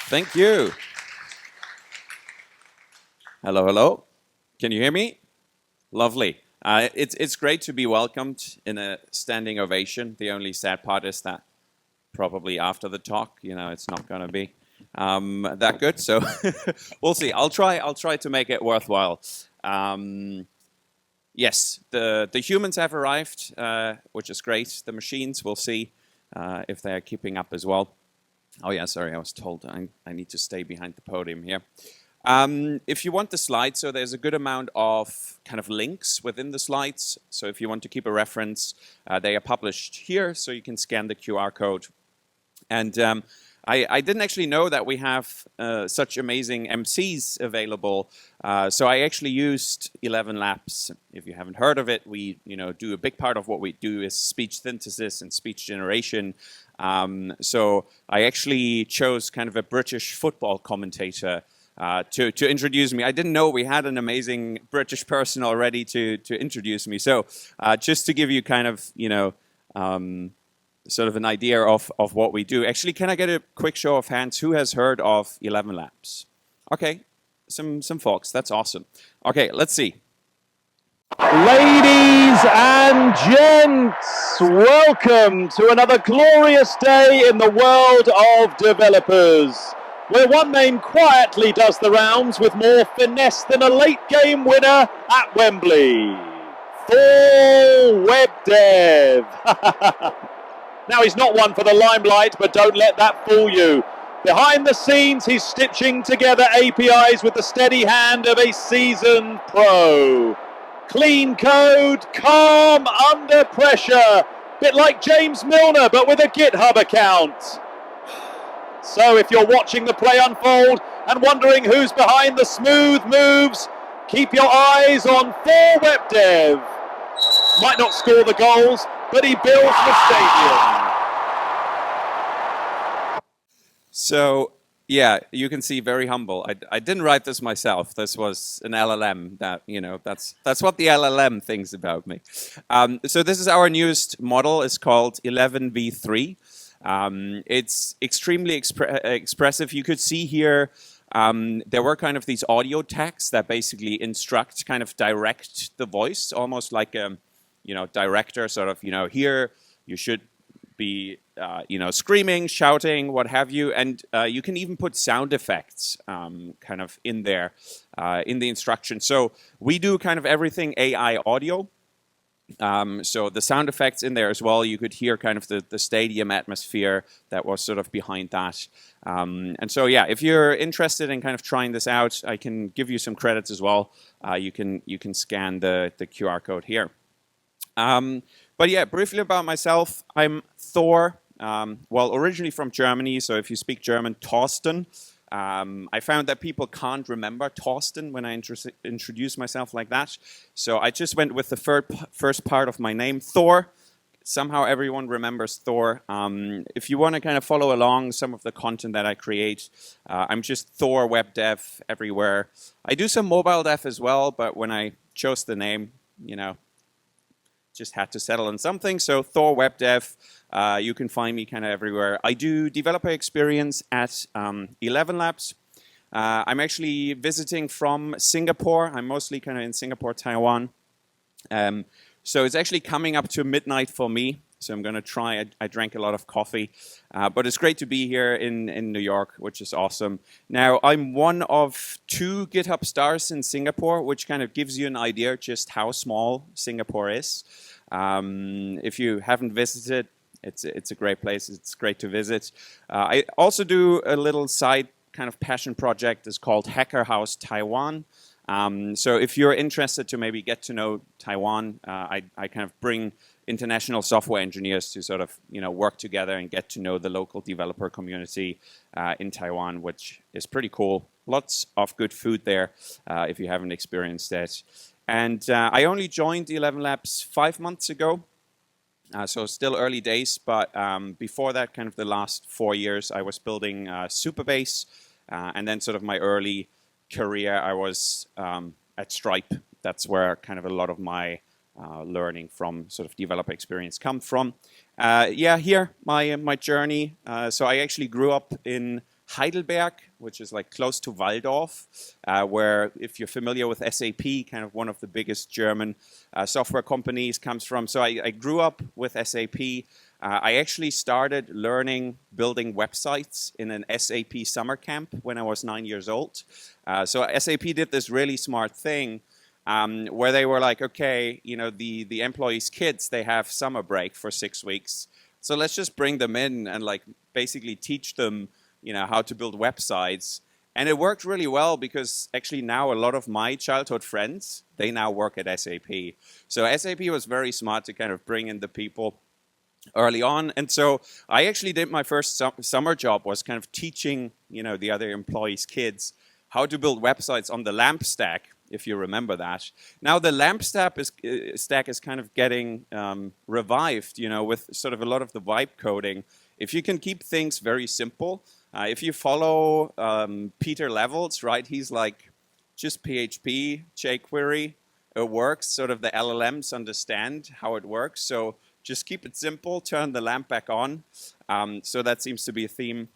Thank you. Hello, hello. Can you hear me? Lovely. It's great to be welcomed in a standing ovation. The only sad part is that probably after the talk, it's not going to be that good. So we'll see. I'll try to make it worthwhile. Yes, the humans have arrived, which is great. The machines, we'll see if they're keeping up as well. Oh yeah, sorry, I was told I need to stay behind the podium here. If you want the slides, so there's a good amount of kind of links within the slides. So if you want to keep a reference, they are published here, so you can scan the QR code. And I didn't actually know that we have such amazing MCs available. So I actually used ElevenLabs. If you haven't heard of it, we do a big part of what we do is speech synthesis and speech generation. So I actually chose kind of a British football commentator to introduce me. I didn't know we had an amazing British person already to introduce me. So just to give you kind of, sort of an idea of what we do. Actually, can I get a quick show of hands? Who has heard of ElevenLabs? Okay, some folks. That's awesome. Okay, let's see. Ladies and gents, welcome to another glorious day in the world of developers, where one name quietly does the rounds with more finesse than a late game winner at Wembley. Thor Web Dev. Now, he's not one for the limelight, but don't let that fool you. Behind the scenes, he's stitching together APIs with the steady hand of a seasoned pro. Clean code, calm under pressure. Bit like James Milner, but with a GitHub account. So if you're watching the play unfold and wondering who's behind the smooth moves, keep your eyes on Thor Web Dev. Might not score the goals, but he builds the stadium. So yeah, you can see very humble. I didn't write this myself. This was an LLM that, that's what the LLM thinks about me. So this is our newest model. It's called 11v3. It's extremely expressive. You could see here, there were kind of these audio tags that basically instruct, kind of direct the voice, almost like a, director sort of, here you should be, screaming, shouting, what have you. And you can even put sound effects kind of in there, in the instruction. So we do kind of everything AI audio. So the sound effects in there as well, you could hear kind of the stadium atmosphere that was sort of behind that. And so, yeah, if you're interested in kind of trying this out, I can give you some credits as well. You can scan the QR code here. But yeah, briefly about myself, I'm Thor, well, originally from Germany, so if you speak German, Thorsten. I found that people can't remember Thorsten when I introduce myself like that. So I just went with the first part of my name, Thor. Somehow everyone remembers Thor. If you want to kind of follow along some of the content that I create, I'm just Thor Web Dev everywhere. I do some mobile dev as well, but when I chose the name, just had to settle on something. So Thor Web Dev, you can find me kind of everywhere. I do developer experience at ElevenLabs. I'm actually visiting from Singapore. I'm mostly kind of in Singapore, Taiwan. So it's actually coming up to midnight for me. So I'm going to try. I drank a lot of coffee. But it's great to be here in New York, which is awesome. Now, I'm one of 2 GitHub stars in Singapore, which kind of gives you an idea just how small Singapore is. If you haven't visited, it's a great place. It's great to visit. I also do a little side kind of passion project. It's called Hacker House Taiwan. So if you're interested to maybe get to know Taiwan, I kind of bring international software engineers to sort of work together and get to know the local developer community in Taiwan, which is pretty cool. Lots of good food there if you haven't experienced that. And I only joined ElevenLabs 5 months ago. So still early days, but before that, kind of the last 4 years, I was building Supabase. And then sort of my early career, I was at Stripe. That's where kind of a lot of my learning from sort of developer experience come from. Yeah, here, my journey. So I actually grew up in Heidelberg, which is like close to Waldorf, where, if you're familiar with SAP, kind of one of the biggest German software companies comes from. So I grew up with SAP. I actually started learning building websites in an SAP summer camp when I was 9 years old. So SAP did this really smart thing where they were like, okay, the employees' kids, they have summer break for 6 weeks. So let's just bring them in and like basically teach them, how to build websites. And it worked really well because actually now a lot of my childhood friends, they now work at SAP. So SAP was very smart to kind of bring in the people early on. And so I actually did my first summer job was kind of teaching, the other employees' kids how to build websites on the LAMP stack, if you remember that. Now the LAMP stack is kind of getting revived, with sort of a lot of the vibe coding. If you can keep things very simple, if you follow Peter Levels, right, he's like, just PHP, jQuery, it works. Sort of the LLMs understand how it works. So just keep it simple, turn the lamp back on. So that seems to be a theme.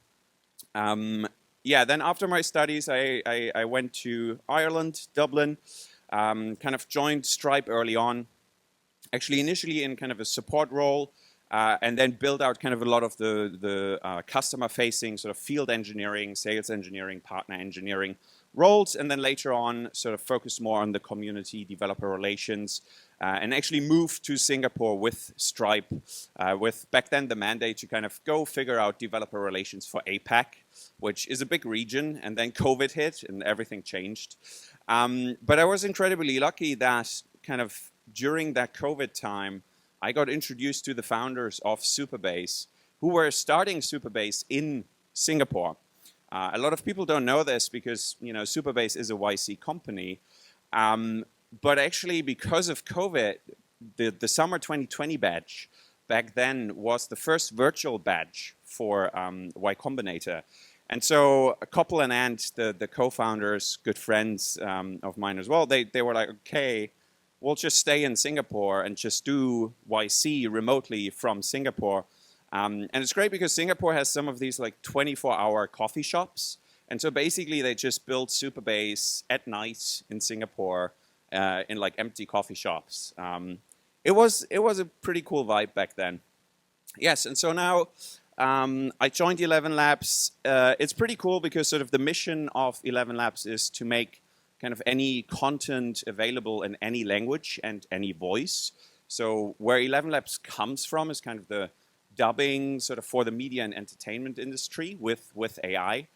Then after my studies, I went to Ireland, Dublin, kind of joined Stripe early on, actually initially in kind of a support role, and then build out kind of a lot of the customer-facing sort of field engineering, sales engineering, partner engineering roles, and then later on sort of focus more on the community developer relations, and actually moved to Singapore with Stripe, with back then the mandate to kind of go figure out developer relations for APAC, which is a big region, and then COVID hit and everything changed. But I was incredibly lucky that kind of during that COVID time, I got introduced to the founders of Supabase, who were starting Supabase in Singapore. A lot of people don't know this because, Supabase is a YC company. But actually, because of COVID, the summer 2020 badge back then was the first virtual badge for Y Combinator. And so Koppel and Ant, the co-founders, good friends of mine as well, they were like, okay, we'll just stay in Singapore and just do YC remotely from Singapore. And it's great because Singapore has some of these like 24-hour coffee shops. And so basically they just built Supabase at night in Singapore in like empty coffee shops. It was a pretty cool vibe back then. Yes, and so now I joined ElevenLabs. It's pretty cool because sort of the mission of ElevenLabs is to make kind of any content available in any language and any voice. So where ElevenLabs comes from is kind of the dubbing sort of for the media and entertainment industry with AI.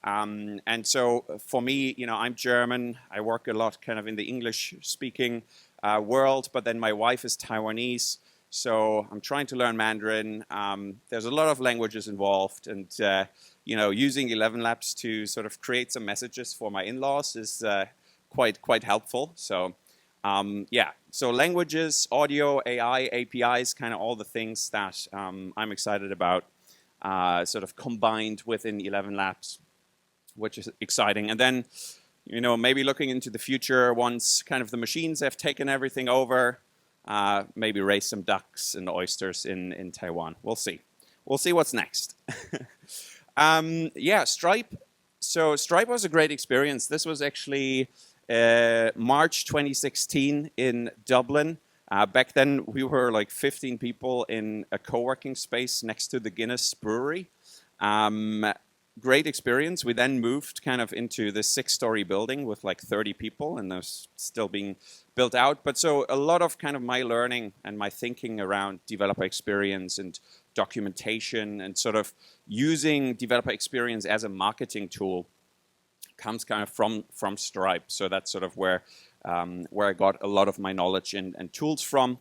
And so for me, I'm German. I work a lot kind of in the English-speaking world, but then my wife is Taiwanese, so I'm trying to learn Mandarin. There's a lot of languages involved, and using ElevenLabs to sort of create some messages for my in-laws is quite helpful. So so languages, audio, AI, APIs, kind of all the things that I'm excited about, sort of combined within ElevenLabs, which is exciting. And then, maybe looking into the future, once kind of the machines have taken everything over, maybe raise some ducks and oysters in Taiwan. We'll see. We'll see what's next. Stripe. So Stripe was a great experience. This was actually March 2016 in Dublin. Back then, we were like 15 people in a co-working space next to the Guinness Brewery. Great experience. We then moved kind of into this 6-story building with like 30 people, and those still being built out. But so a lot of kind of my learning and my thinking around developer experience and documentation and sort of using developer experience as a marketing tool comes kind of from Stripe. So that's sort of where I got a lot of my knowledge and tools from.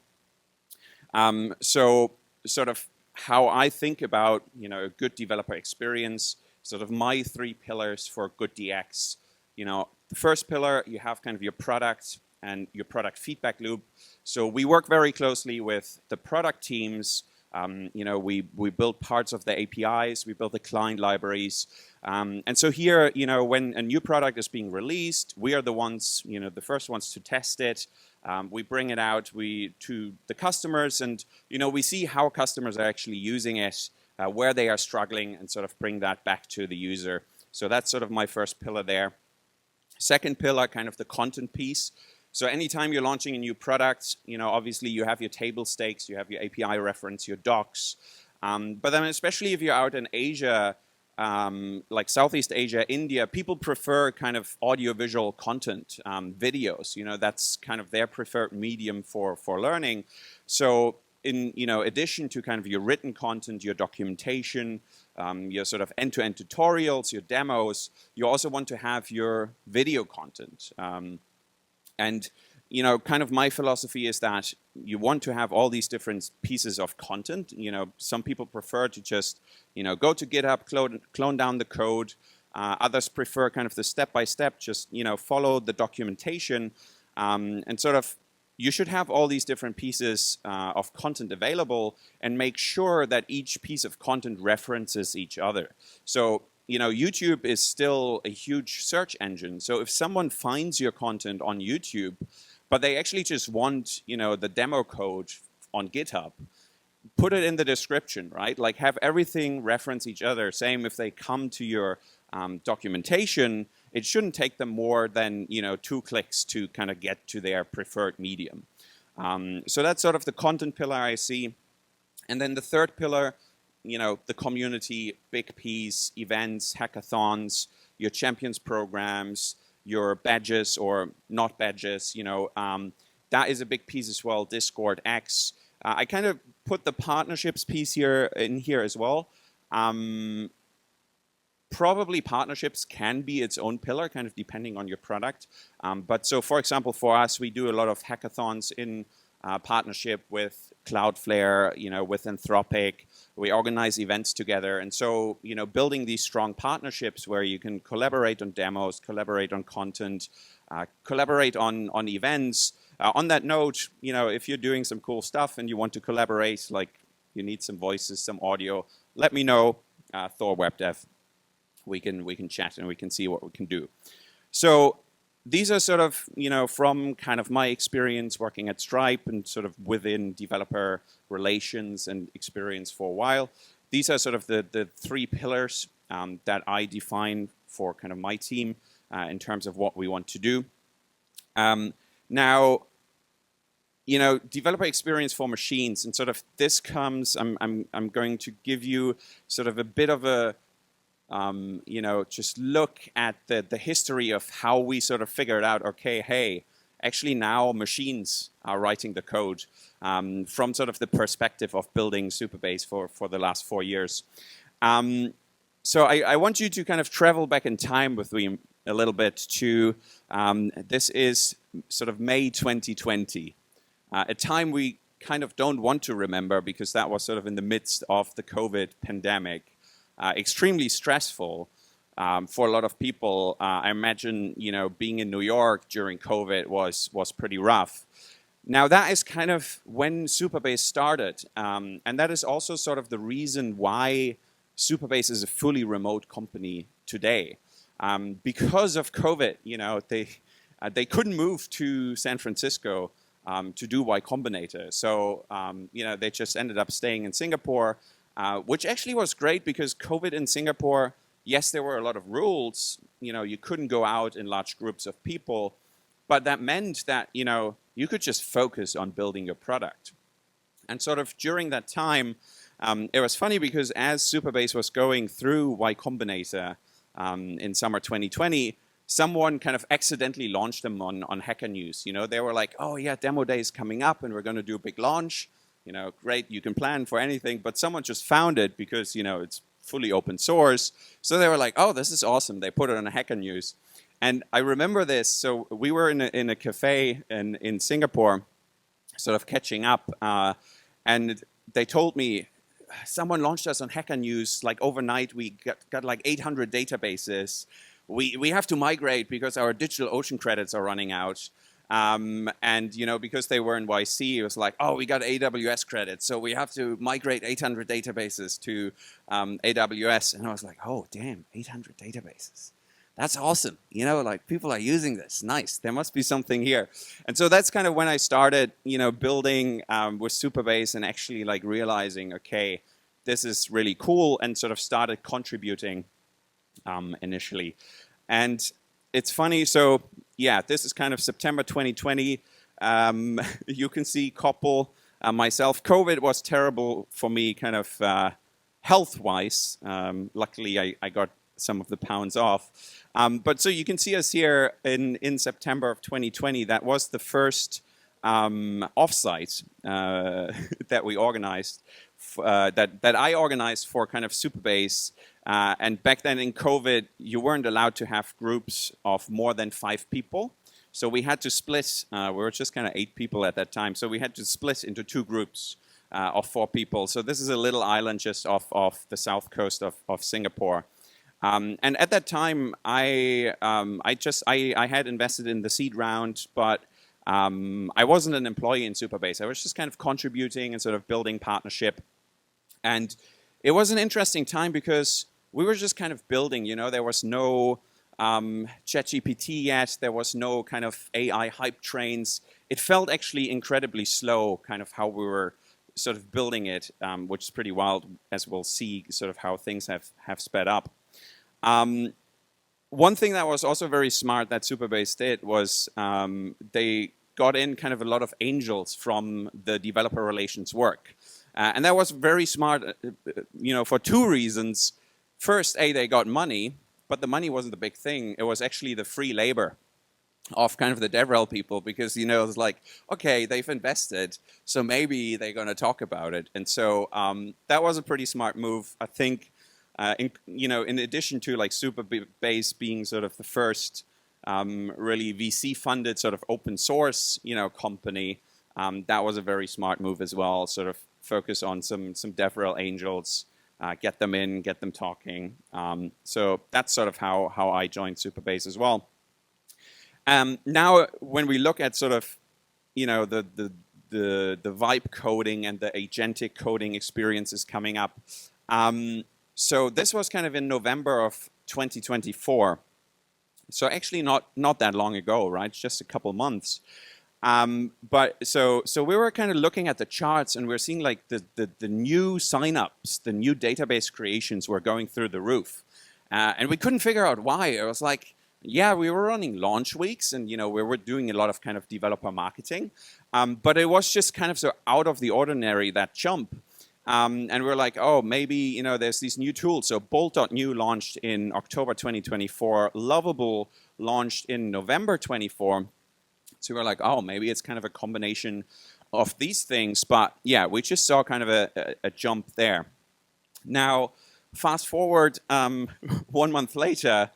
So sort of how I think about a good developer experience, sort of my 3 pillars for good DX. The first pillar, you have kind of your product and your product feedback loop. So we work very closely with the product teams. We build parts of the APIs, we build the client libraries. And so here, when a new product is being released, we are the ones, the first ones to test it. We bring it out to the customers, and we see how customers are actually using it. where they are struggling, and sort of bring that back to the user. So that's sort of my first pillar there. Second pillar, kind of the content piece. So anytime you're launching a new product, obviously you have your table stakes, you have your API reference, your docs. But then especially if you're out in Asia, like Southeast Asia, India, people prefer kind of audiovisual content, videos. That's kind of their preferred medium for learning. So in addition to kind of your written content, your documentation, your sort of end-to-end tutorials, your demos, you also want to have your video content. And kind of my philosophy is that you want to have all these different pieces of content. Some people prefer to just, go to GitHub, clone down the code. Others prefer kind of the step-by-step, just, follow the documentation. And sort of, you should have all these different pieces of content available and make sure that each piece of content references each other. So, YouTube is still a huge search engine. So if someone finds your content on YouTube, but they actually just want, the demo code on GitHub, put it in the description, right? Like have everything reference each other. Same if they come to your documentation, it shouldn't take them more than, 2 clicks to kind of get to their preferred medium. So that's sort of the content pillar I see. And then the third pillar, the community, big piece, events, hackathons, your champions programs, your badges or not badges, that is a big piece as well. Discord, X. I kind of put the partnerships piece in here as well. Probably partnerships can be its own pillar, kind of depending on your product. But so, for example, for us, we do a lot of hackathons in partnership with Cloudflare, with Anthropic. We organize events together. And so, building these strong partnerships where you can collaborate on demos, collaborate on content, collaborate on events. On that note, if you're doing some cool stuff and you want to collaborate, like you need some voices, some audio, let me know, Thor Web Dev. We can chat and we can see what we can do. So these are sort of, from kind of my experience working at Stripe and sort of within developer relations and experience for a while. These are sort of the 3 pillars that I define for kind of my team in terms of what we want to do. Now, developer experience for machines, and sort of this comes, I'm going to give you sort of a bit of a just look at the history of how we sort of figured out, okay, hey, actually now machines are writing the code from sort of the perspective of building Supabase for the last 4 years. So I want you to kind of travel back in time with me a little bit to, this is sort of May 2020, a time we kind of don't want to remember because that was sort of in the midst of the COVID pandemic. Extremely stressful for a lot of people. I imagine, being in New York during COVID was pretty rough. Now that is kind of when Supabase started, and that is also sort of the reason why Supabase is a fully remote company today. Because of COVID, they couldn't move to San Francisco to do Y Combinator, so they just ended up staying in Singapore. Which actually was great because COVID in Singapore, yes, there were a lot of rules. You couldn't go out in large groups of people, but that meant that, you could just focus on building your product. And sort of during that time, it was funny because as Supabase was going through Y Combinator in summer 2020, someone kind of accidentally launched them on Hacker News. They were like, oh yeah, demo day is coming up and we're going to do a big launch. Great, you can plan for anything, but someone just found it because, it's fully open source. So they were like, oh, this is awesome. They put it on a Hacker News. And I remember this. So we were in a cafe in Singapore, sort of catching up. And they told me, someone launched us on Hacker News. Like overnight, we got like 800 databases. We have to migrate because our DigitalOcean credits are running out. And, because they were in YC, it was like, oh, we got AWS credits, so we have to migrate 800 databases to AWS. And I was like, oh, damn, 800 databases. That's awesome. Like people are using this. Nice. There must be something here. And so that's kind of when I started, building with Supabase and actually like realizing, okay, this is really cool, and sort of started contributing initially. And it's funny, so yeah, this is kind of September 2020. You can see Koppel, myself. COVID was terrible for me, kind of health-wise. Luckily, I got some of the pounds off. But so you can see us here in September of 2020. That was the first offsite that we organized, that I organized for kind of Supabase. And back then in COVID, you weren't allowed to have groups of more than 5 people. So we had to split. We were just kind of 8 people at that time. So we had to split into 2 groups of 4 people. So this is a little island just off the south coast of Singapore. And at that time, I had invested in the seed round, but I wasn't an employee in Supabase. I was just kind of contributing and sort of building partnership. And it was an interesting time because we were just kind of building, there was no ChatGPT yet, there was no kind of AI hype trains. It felt actually incredibly slow, kind of how we were sort of building it, which is pretty wild, as we'll see sort of how things have sped up. One thing that was also very smart that Supabase did was they got in kind of a lot of angels from the developer relations work. And that was very smart, for 2 reasons. First, they got money, but the money wasn't the big thing. It was actually the free labor of kind of the DevRel people, because, it's like, okay, they've invested, so maybe they're going to talk about it. And so that was a pretty smart move, I think. In addition to like Supabase being sort of the first really VC-funded sort of open source, company, that was a very smart move as well. Sort of focus on some DevRel angels, get them in, get them talking. So that's sort of how I joined Supabase as well. Now, when we look at sort of, the vibe coding and the agentic coding experiences coming up. So this was kind of in November of 2024. So actually not that long ago, right? Just a couple months. But so we were kind of looking at the charts, and we're seeing like the new signups, the new database creations were going through the roof. And we couldn't figure out why. It was like, yeah, we were running launch weeks, and we were doing a lot of kind of developer marketing. But it was just kind of so out of the ordinary, that jump. And we're like, oh, maybe, there's these new tools. So Bolt.new launched in October 2024. Lovable launched in November 24. So we're like, oh, maybe it's kind of a combination of these things. But yeah, we just saw kind of a jump there. Now, fast forward 1 month later,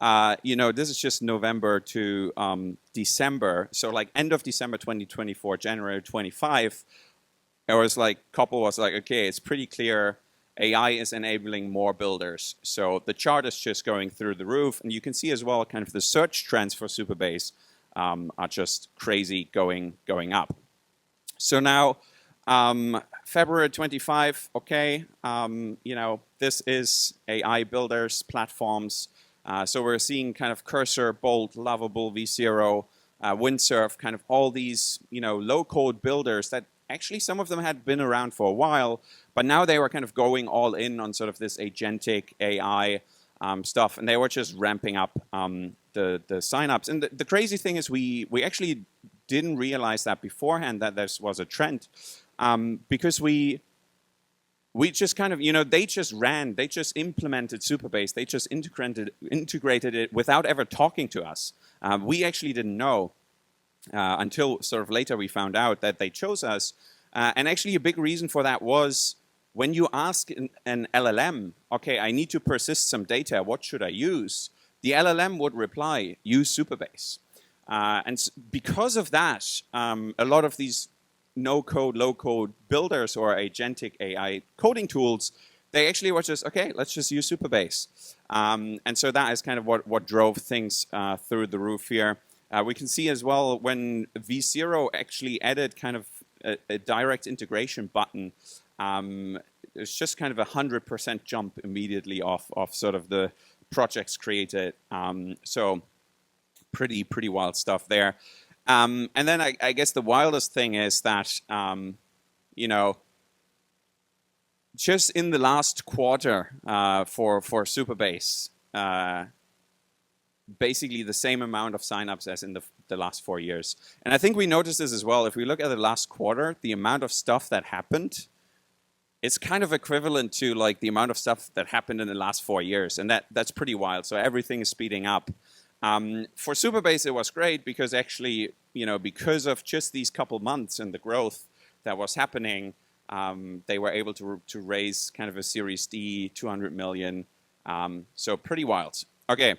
this is just November to December. So like end of December 2024, January 25, it was like, Koppel was like, okay, it's pretty clear AI is enabling more builders. So the chart is just going through the roof. And you can see as well kind of the search trends for Supabase are just crazy going up. So now, February 25, okay, this is AI builders, platforms. So we're seeing kind of Cursor, Bolt, Lovable, vZero, Windsurf, kind of all these, low-code builders that actually some of them had been around for a while, but now they were kind of going all in on sort of this agentic AI stuff, and they were just ramping up the signups. And the crazy thing is we actually didn't realize that beforehand that this was a trend, because we just kind of, they just implemented Supabase, they just integrated it without ever talking to us. We actually didn't know until sort of later we found out that they chose us. And actually a big reason for that was when you ask an LLM, okay, I need to persist some data, what should I use? The LLM would reply, use Supabase. And because of that, a lot of these no-code, low-code builders or agentic AI coding tools, they actually were just, okay, let's just use Supabase. And so that is kind of what drove things through the roof here. We can see as well when vZero actually added kind of a direct integration button, it's just kind of 100% jump immediately off sort of the projects created. So pretty wild stuff there. And then I guess the wildest thing is that, just in the last quarter for Supabase, basically the same amount of signups as in the last 4 years. And I think we noticed this as well. If we look at the last quarter, the amount of stuff that happened, it's kind of equivalent to like the amount of stuff that happened in the last 4 years. And that's pretty wild. So everything is speeding up. For Supabase, it was great because actually, because of just these couple months and the growth that was happening, they were able to raise kind of a Series D, 200 million. So pretty wild. Okay.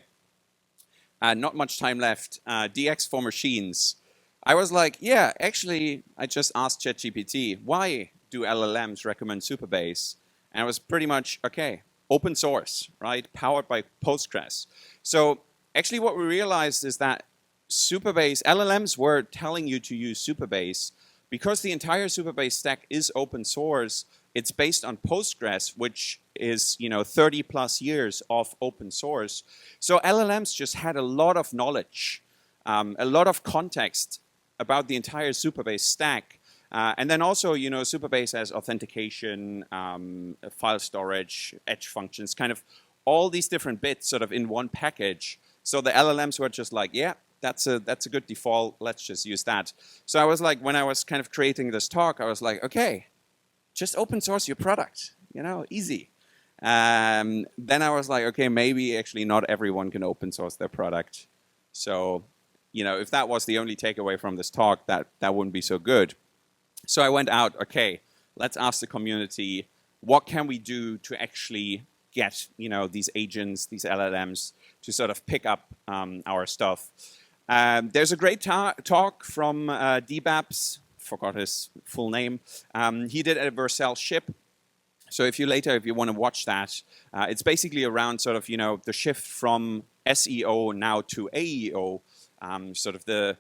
Not much time left. DX for machines. I was like, yeah, actually, I just asked ChatGPT, why do LLMs recommend Supabase? And it was pretty much, okay, open source, right? Powered by Postgres. So actually what we realized is that Supabase, LLMs were telling you to use Supabase because the entire Supabase stack is open source. It's based on Postgres, which is 30 plus years of open source. So LLMs just had a lot of knowledge, a lot of context about the entire Supabase stack. And then also, Supabase has authentication, file storage, edge functions, kind of all these different bits sort of in one package. So the LLMs were just like, yeah, that's a good default. Let's just use that. So I was like, when I was kind of creating this talk, I was like, okay, just open source your product, easy. Then I was like, okay, maybe actually not everyone can open source their product. So, if that was the only takeaway from this talk, that wouldn't be so good. So I went out, okay, let's ask the community, what can we do to actually get, these agents, these LLMs to sort of pick up our stuff. There's a great talk from DBabs, forgot his full name. He did a Vercel ship. So if you want to watch that, it's basically around sort of, the shift from SEO now to AEO, sort of the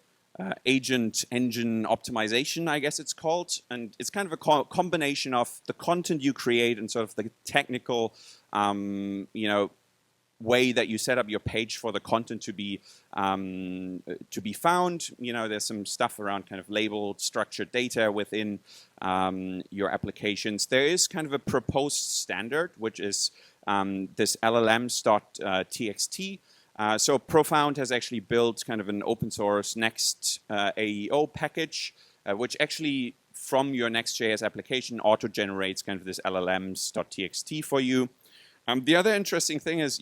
agent engine optimization, I guess it's called. And it's kind of a combination of the content you create and sort of the technical, way that you set up your page for the content to be found. There's some stuff around kind of labeled structured data within your applications. There is kind of a proposed standard, which is this LLMs.txt. So Profound has actually built kind of an open source Next AEO package, which actually from your Next.js application auto-generates kind of this LLMs.txt for you. The other interesting thing is,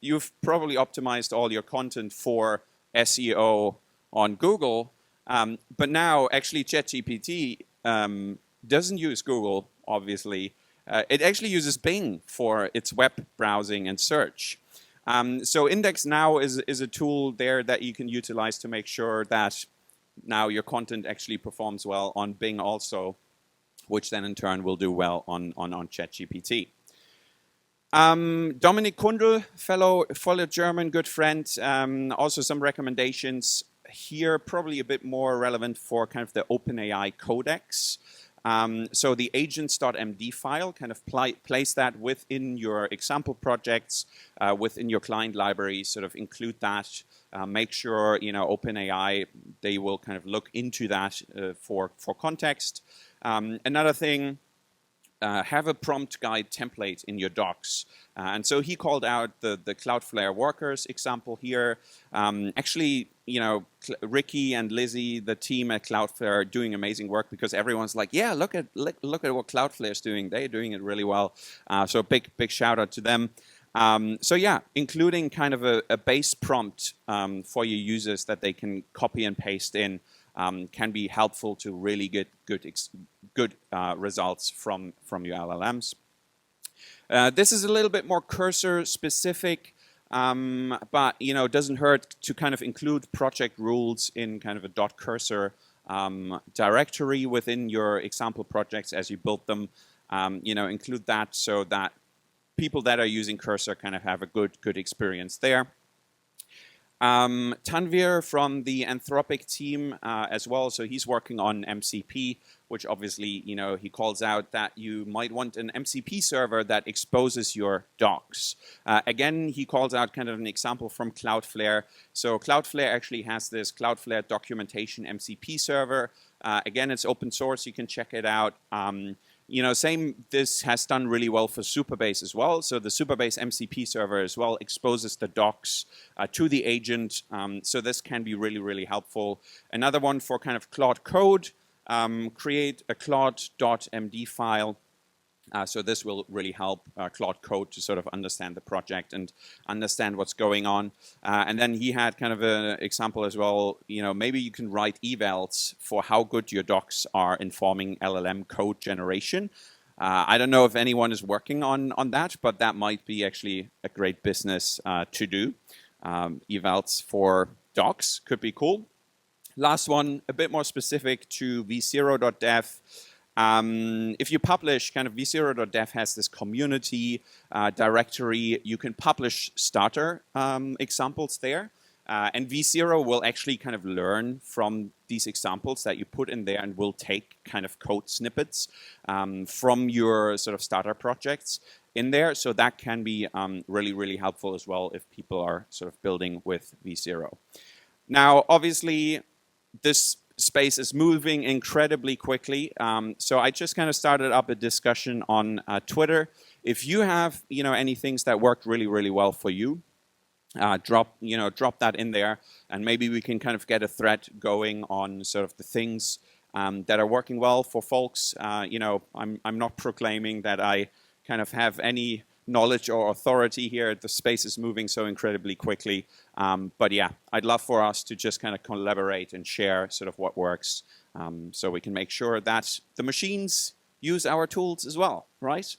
you've probably optimized all your content for SEO on Google, but now actually ChatGPT doesn't use Google, obviously. It actually uses Bing for its web browsing and search. So Index Now is a tool there that you can utilize to make sure that now your content actually performs well on Bing also, which then in turn will do well on ChatGPT. Dominik Kundl, fellow German, good friend. Also some recommendations here, probably a bit more relevant for kind of the OpenAI codex. So the agents.md file, kind of place that within your example projects, within your client library, sort of include that. Make sure, OpenAI, they will kind of look into that for context. Another thing, have a prompt guide template in your docs. And so he called out the Cloudflare workers example here. Actually, Ricky and Lizzie, the team at Cloudflare, are doing amazing work because everyone's like, yeah, look at what Cloudflare is doing. They're doing it really well. So big shout out to them. So yeah, including kind of a base prompt for your users that they can copy and paste in can be helpful to really get good results from your LLMs. This is a little bit more cursor specific, but doesn't hurt to kind of include project rules in kind of a .cursor directory within your example projects as you build them. Include that so that people that are using cursor kind of have a good experience there. Tanvir from the Anthropic team as well, so he's working on MCP, which obviously, he calls out that you might want an MCP server that exposes your docs. Again, he calls out kind of an example from Cloudflare. So Cloudflare actually has this Cloudflare documentation MCP server. Again, it's open source, you can check it out. same, this has done really well for Supabase as well. So the Supabase MCP server as well exposes the docs to the agent. So this can be really, really helpful. Another one for kind of Claude Code, create a claude.md file. So this will really help Claude Code to sort of understand the project and understand what's going on. And then he had kind of an example as well, maybe you can write evals for how good your docs are informing LLM code generation. I don't know if anyone is working on that, but that might be actually a great business to do. Evals for docs could be cool. Last one, a bit more specific to v0.dev. If you publish, kind of v0.dev has this community directory. You can publish starter examples there. And v0 will actually kind of learn from these examples that you put in there and will take kind of code snippets from your sort of starter projects in there. So that can be really, really helpful as well if people are sort of building with v0. Now, obviously, this space is moving incredibly quickly. So I just kind of started up a discussion on Twitter. If you have any things that worked really, really well for you, drop that in there, and maybe we can kind of get a thread going on sort of the things that are working well for folks. I'm not proclaiming that I kind of have any knowledge or authority here. The space is moving so incredibly quickly. But yeah, I'd love for us to just kind of collaborate and share sort of what works, so we can make sure that the machines use our tools as well, right?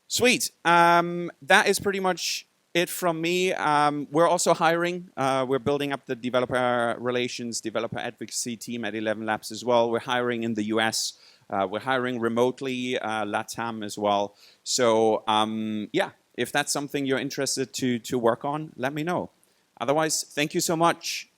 Sweet. That is pretty much it from me. We're also hiring. We're building up the developer relations, developer advocacy team at ElevenLabs as well. We're hiring in the US. We're hiring remotely, LATAM as well. So yeah, if that's something you're interested to work on, let me know. Otherwise, thank you so much.